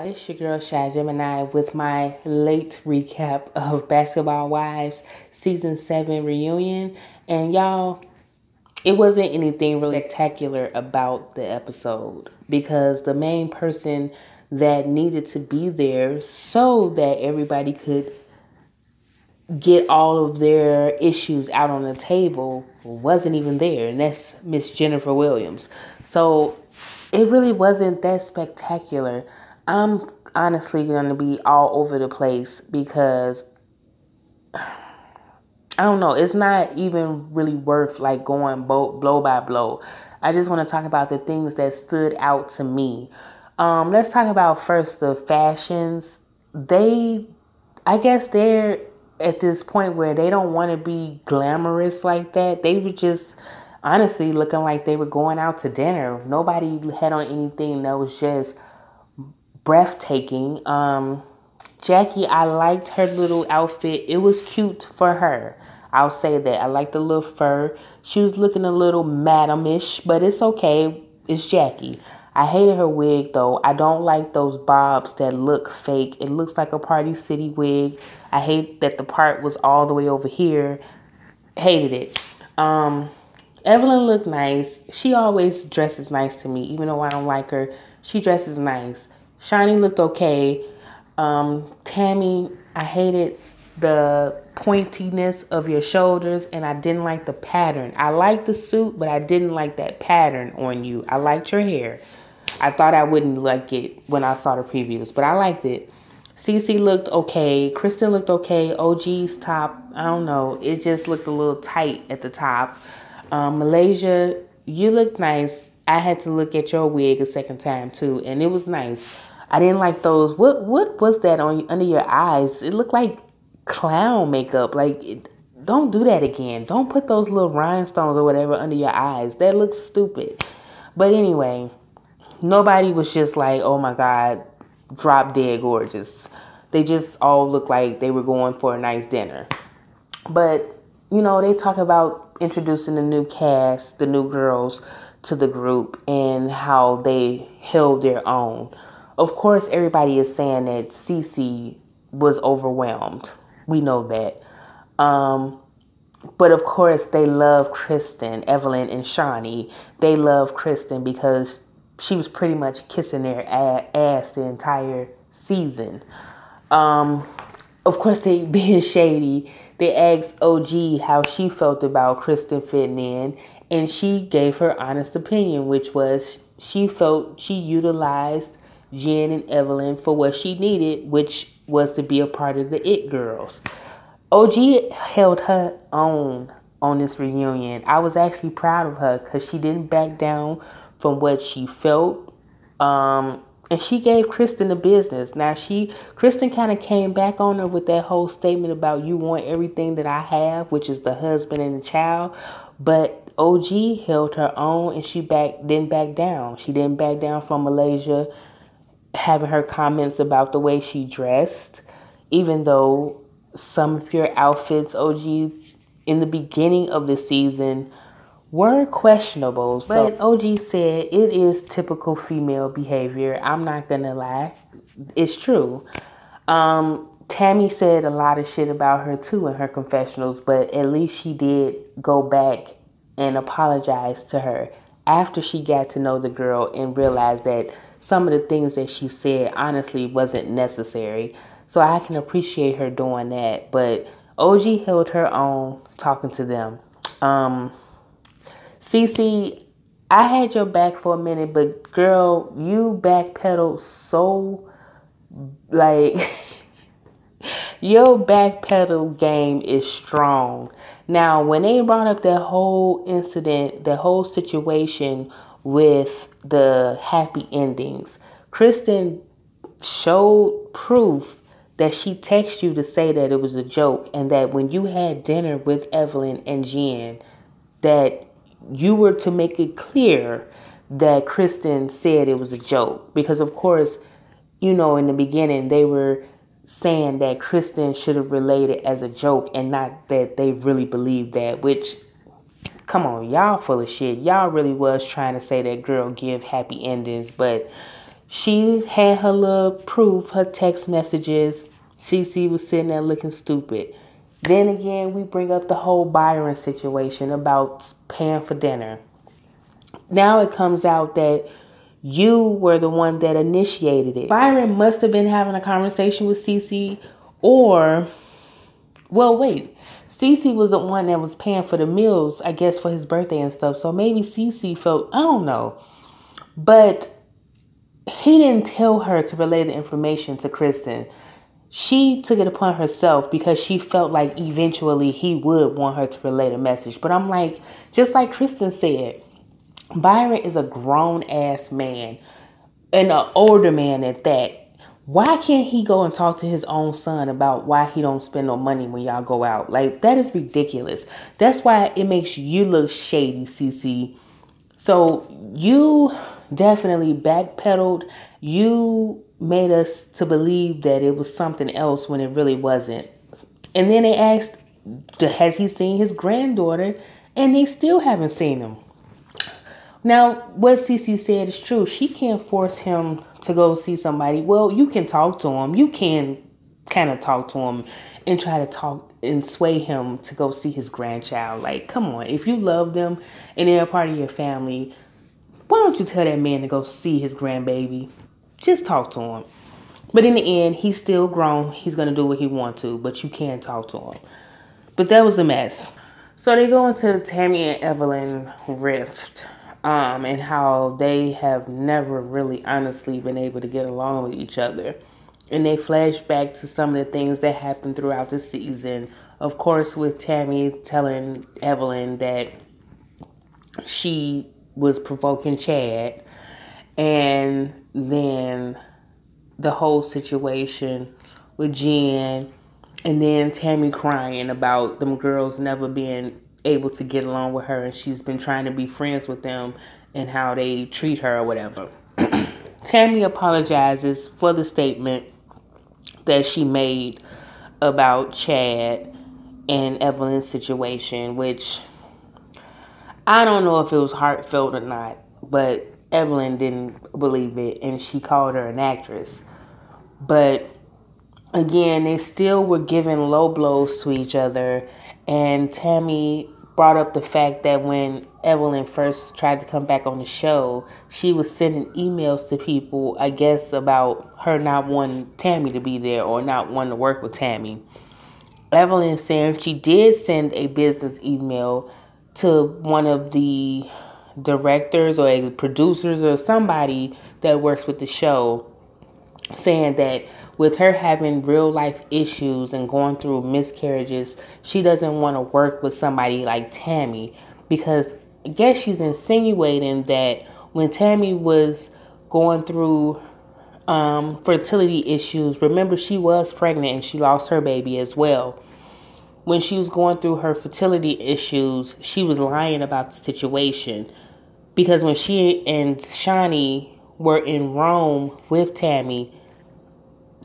It's your girl Shy Gemini with my late recap of Basketball Wives Season 7 reunion. And y'all, it wasn't anything really spectacular about the episode because the main person that needed to be there so that everybody could get all of their issues out on the table wasn't even there, and that's Miss Jennifer Williams. So it really wasn't that spectacular. I'm honestly going to be all over the place because I don't know, it's not even really worth like going blow by blow. I just want to talk about the things that stood out to me. Let's talk about first the fashions. I guess they're at this point where they don't want to be glamorous like that. They were just honestly looking like they were going out to dinner. Nobody had on anything that was just breathtaking. Jackie, I liked her little outfit. It was cute for her. I'll say that. I liked the little fur. She was looking a little madam-ish, but it's okay. It's Jackie. I hated her wig, though. I don't like those bobs that look fake. It looks like a Party City wig. I hate that the part was all the way over here. Hated it. Evelyn looked nice. She always dresses nice to me, even though I don't like her. She dresses nice. Shani looked okay. Tammy, I hated the pointiness of your shoulders, and I didn't like the pattern. I liked the suit, but I didn't like that pattern on you. I liked your hair. I thought I wouldn't like it when I saw the previews, but I liked it. Cece looked okay. Kristen looked okay. OG's top, I don't know. It just looked a little tight at the top. Malaysia, you looked nice. I had to look at your wig a second time too, and it was nice. I didn't like those. What was that on under your eyes? It looked like clown makeup. Don't do that again. Don't put those little rhinestones or whatever under your eyes. That looks stupid. But anyway, nobody was just like, oh my God, drop dead gorgeous. They just all looked like they were going for a nice dinner. But, they talk about introducing the new cast, the new girls to the group and how they held their own. Of course, everybody is saying that Cece was overwhelmed. We know that. But of course, they love Kristen, Evelyn, and Shani. They love Kristen because she was pretty much kissing their ass the entire season. Of course, they being shady. They asked OG how she felt about Kristen fitting in, and she gave her honest opinion, which was she felt she utilized Jen and Evelyn for what she needed, which was to be a part of the It Girls. OG held her own on this reunion. I was actually proud of her because she didn't back down from what she felt. And she gave Kristen the business. Now, Kristen kind of came back on her with that whole statement about you want everything that I have, which is the husband and the child. But OG held her own, and she didn't back down. She didn't back down from Malaysia having her comments about the way she dressed, even though some of your outfits, OG, in the beginning of the season were questionable. But OG said it is typical female behavior. I'm not gonna lie. It's true. Tammy said a lot of shit about her too in her confessionals, but at least she did go back and apologize to her after she got to know the girl and realized that some of the things that she said honestly wasn't necessary. So I can appreciate her doing that. But OG held her own talking to them. Cece, I had your back for a minute, but girl, you backpedaled so, your backpedal game is strong. Now, when they brought up that whole incident, the whole situation with the happy endings, Kristen showed proof that she texted you to say that it was a joke, and that when you had dinner with Evelyn and Jen, that you were to make it clear that Kristen said it was a joke. Because, of course, in the beginning, they were saying that Kristen should have relayed it as a joke and not that they really believed that, which, come on, y'all full of shit. Y'all really was trying to say that girl give happy endings, but She had her little proof, her text messages. Cece was sitting there looking stupid. Then again, we bring up the whole Byron situation about paying for dinner. Now it comes out that you were the one that initiated it. Byron must have been having a conversation with Cece, or, well, wait. Cece was the one that was paying for the meals, I guess, for his birthday and stuff. So maybe Cece felt, I don't know. But he didn't tell her to relay the information to Kristen. She took it upon herself because she felt like eventually he would want her to relay the message. But I'm like, just like Kristen said, Byron is a grown-ass man, and an older man at that. Why can't he go and talk to his own son about why he don't spend no money when y'all go out? Like, that is ridiculous. That's why it makes you look shady, Cece. So you definitely backpedaled. You made us to believe that it was something else when it really wasn't. And then they asked, has he seen his granddaughter? And they still haven't seen him. Now, what Cece said is true. She can't force him to go see somebody. Well, you can talk to him. You can kind of talk to him and try to talk and sway him to go see his grandchild. Like, come on. If you love them and they're a part of your family, why don't you tell that man to go see his grandbaby? Just talk to him. But in the end, he's still grown. He's going to do what he wants to, but you can talk to him. But that was a mess. So they go into the Tammy and Evelyn rift. And how they have never really honestly been able to get along with each other. And they flash back to some of the things that happened throughout the season. Of course, with Tammy telling Evelyn that she was provoking Chad. And then the whole situation with Jen. And then Tammy crying about them girls never being able to get along with her, and she's been trying to be friends with them and how they treat her or whatever. Tammy apologizes for the statement that she made about Chad and Evelyn's situation, which I don't know if it was heartfelt or not, but Evelyn didn't believe it, and she called her an actress. But again, they still were giving low blows to each other, and Tammy brought up the fact that when Evelyn first tried to come back on the show, she was sending emails to people, I guess, about her not wanting Tammy to be there or not wanting to work with Tammy. Evelyn saying she did send a business email to one of the directors or a producers or somebody that works with the show, saying that with her having real life issues and going through miscarriages, she doesn't want to work with somebody like Tammy, because I guess she's insinuating that when Tammy was going through fertility issues, remember she was pregnant and she lost her baby as well. When she was going through her fertility issues, she was lying about the situation, because when she and Shani were in Rome with Tammy,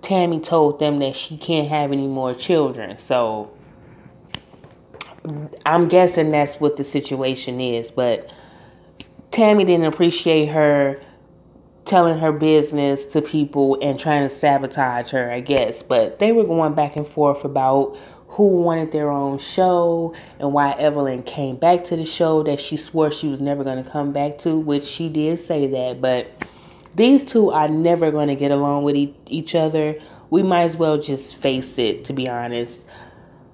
Tammy told them that she can't have any more children. So I'm guessing that's what the situation is. But Tammy didn't appreciate her telling her business to people and trying to sabotage her, I guess. But they were going back and forth about who wanted their own show and why Evelyn came back to the show that she swore she was never going to come back to, which she did say that. But these two are never going to get along with each other. We might as well just face it, to be honest.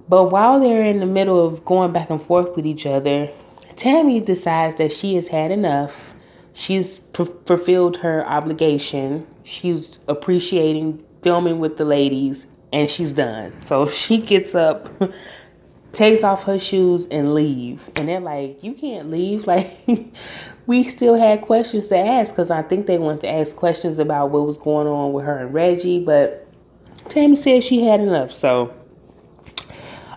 But while they're in the middle of going back and forth with each other, Tammy decides that she has had enough. She's fulfilled her obligation. She's appreciating filming with the ladies, and she's done. So she gets up, takes off her shoes, and leave. And they're like, you can't leave. Like, we still had questions to ask, because I think they wanted to ask questions about what was going on with her and Reggie. But Tammy said she had enough. So,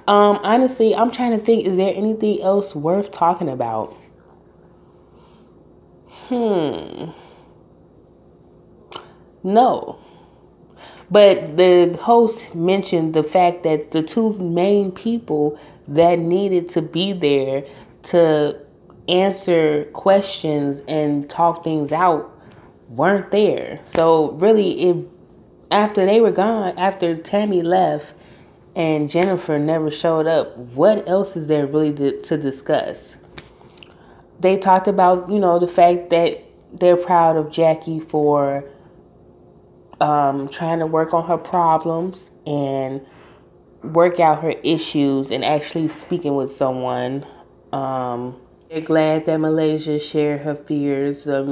honestly, I'm trying to think, is there anything else worth talking about? No. But the host mentioned the fact that the two main people that needed to be there to answer questions and talk things out weren't there. So really, after they were gone, after Tammy left and Jennifer never showed up, what else is there really to discuss? They talked about, the fact that they're proud of Jackie for trying to work on her problems and work out her issues and actually speaking with someone. They're glad that Malaysia shared her fears of,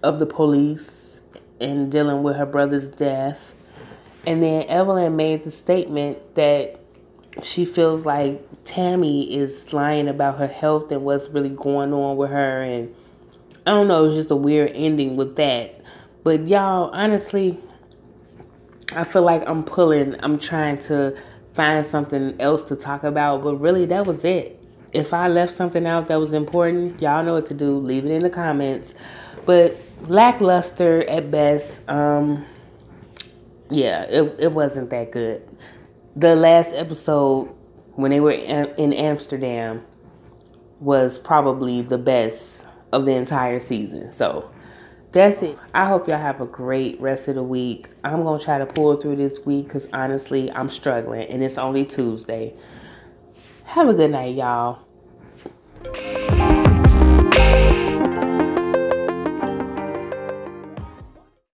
of the police and dealing with her brother's death. And then Evelyn made the statement that she feels like Tammy is lying about her health and what's really going on with her. And I don't know, it was just a weird ending with that. But y'all, honestly, I feel like I'm trying to find something else to talk about. But really, that was it. If I left something out that was important, y'all know what to do. Leave it in the comments. But lackluster at best. Yeah, it wasn't that good. The last episode, when they were in Amsterdam, was probably the best of the entire season. So that's it. I hope y'all have a great rest of the week. I'm going to try to pull through this week because honestly, I'm struggling and it's only Tuesday. Have a good night, y'all.